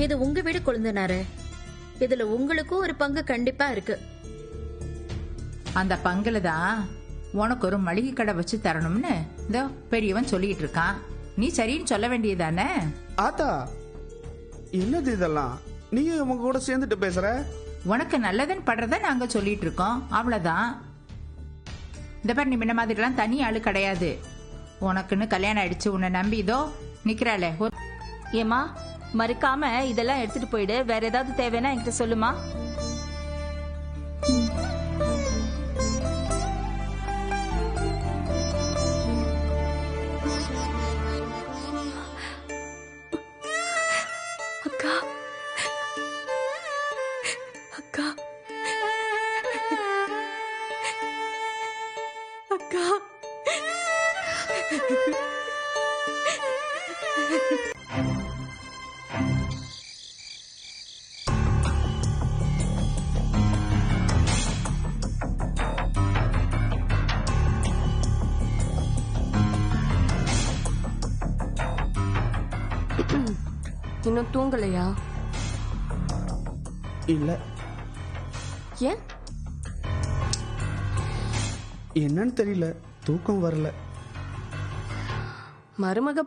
இது உங்க வீடு கொழுந்தனாரு. இதுல உங்களுக்கும் ஒரு பங்கு கண்டிப்பா இருக்கு. அந்த பங்குல தான் உனக்கு ஒரு மளிகை கடை வச்சு தரணும்னு இந்த பெரியவன் சொல்லிட்டு இருக்கான். நீ சரின்னு சொல்ல வேண்டியதானே? ஆத்தா, என்னது இதெல்லாம்? நீயும் உங்க கூட சேர்ந்துட்டு பேசுற? உனக்கு நல்லதுன்னு படுறத நாங்க சொல்லிட்டு இருக்கோம், அவ்வளவுதான். இந்த பாரு, நீ முன்ன மாதிரிலாம் தனி ஆளு கிடையாது. உனக்குன்னு கல்யாணம் ஆயிடுச்சு, உன்னை நம்பி இதோ நிக்கிறாளே. ஏமா, மறுக்காம இதெல்லாம் எடுத்துட்டு போயிடு. வேற ஏதாவது தேவைன்னா என்கிட்ட சொல்லுமா. அக்கா, அக்கா, அக்கா. இன்னும் தூங்கலையா? இல்ல. ஏன்? என்னன்னு தெரியல, தூக்கம் வரல. மருமக